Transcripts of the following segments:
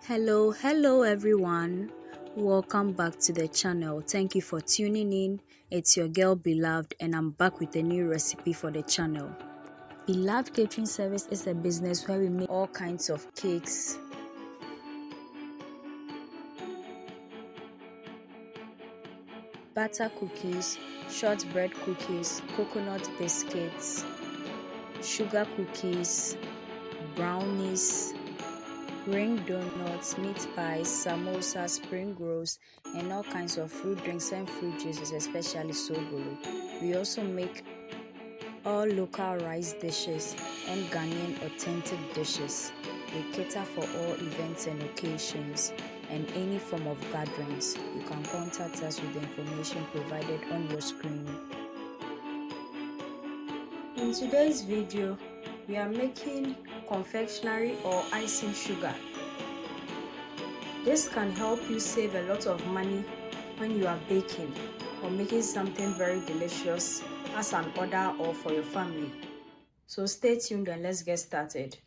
Hello everyone. Welcome back to the channel. Thank you for tuning in. It's your girl Beloved and I'm back with a new recipe for the channel. Beloved Catering Service is a business where we make all kinds of cakes, butter cookies, shortbread cookies, coconut biscuits, sugar cookies, brownies, ring donuts, meat pies, samosas, spring rolls, and all kinds of fruit drinks and fruit juices, especially sobolo. We also make all local rice dishes and Ghanaian authentic dishes. We cater for all events and occasions and any form of gatherings. You can contact us with the information provided on your screen. In today's video, we are making confectionery or icing sugar. This can help you save a lot of money when you are baking or making something very delicious as an order or for your family. So stay tuned and let's get started.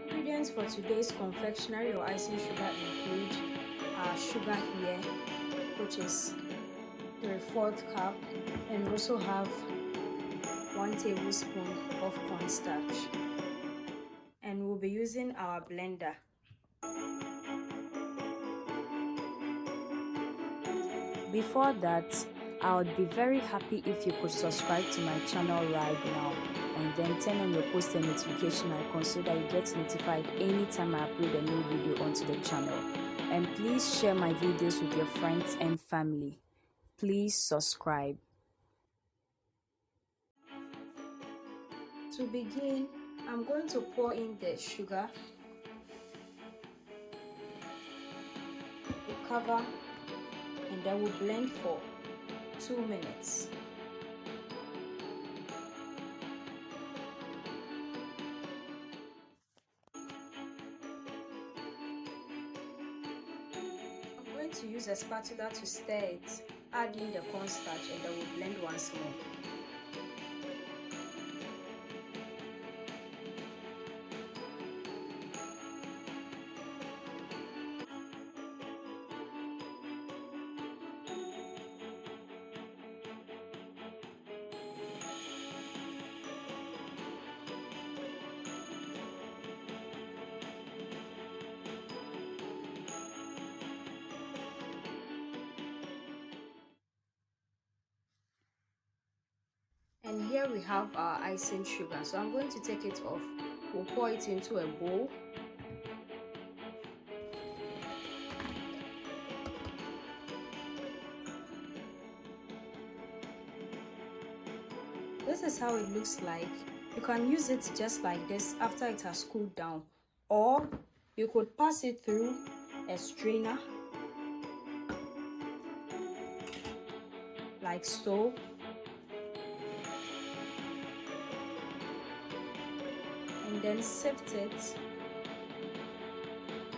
Ingredients for today's confectionery or icing sugar include our sugar here, which is 3/4 cup, and we also have 1 tablespoon of cornstarch, and we'll be using our blender. Before that, I would be very happy if you could subscribe to my channel right now and then turn on your post and notification icon so that you get notified anytime I upload a new video onto the channel. And please share my videos with your friends and family. Please subscribe. To begin, I'm going to pour in the sugar, we'll cover, and then we'll blend for 2 minutes. I'm going to use a spatula to stir it, add in the cornstarch, and then we'll blend once more. And here we have our icing sugar. So I'm going to take it off. We'll pour it into a bowl. This is how it looks like. You can use it just like this after it has cooled down, or you could pass it through a strainer like so. And then sift it,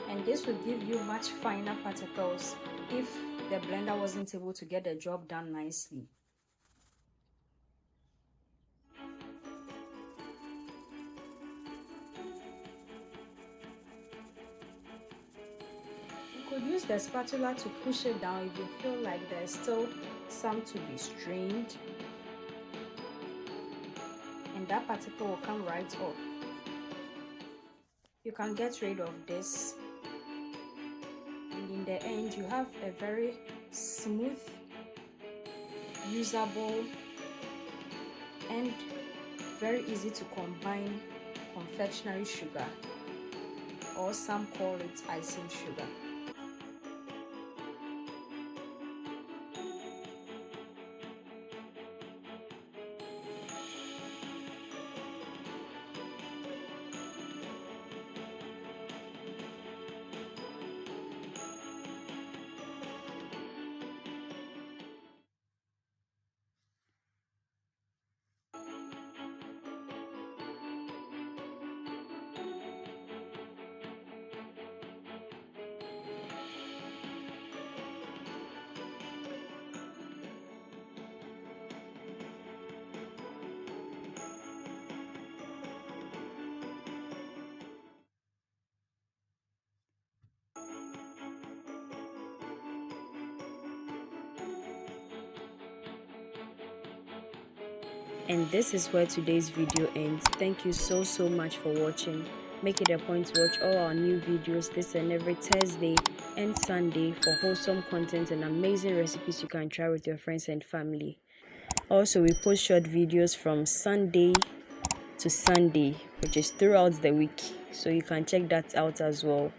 and this will give you much finer particles if the blender wasn't able to get the job done nicely. You could use the spatula to push it down if you feel like there's still some to be strained, and that particle will come right off. You can get rid of this, and in the end you have a very smooth, usable, and very easy to combine confectionery sugar, or some call it icing sugar. And this is where today's video ends. Thank you so much for watching. Make it a point to watch all our new videos this and every Thursday and Sunday for wholesome content and amazing recipes you can try with your friends and family. Also, we post short videos from Sunday to Sunday, which is throughout the week, so you can check that out as well.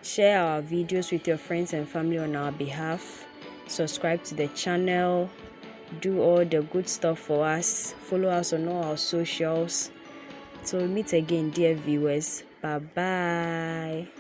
Share our videos with your friends and family on our behalf. Subscribe to the channel. Do all the good stuff for us. Follow us on all our socials. So meet again, dear viewers. Bye bye.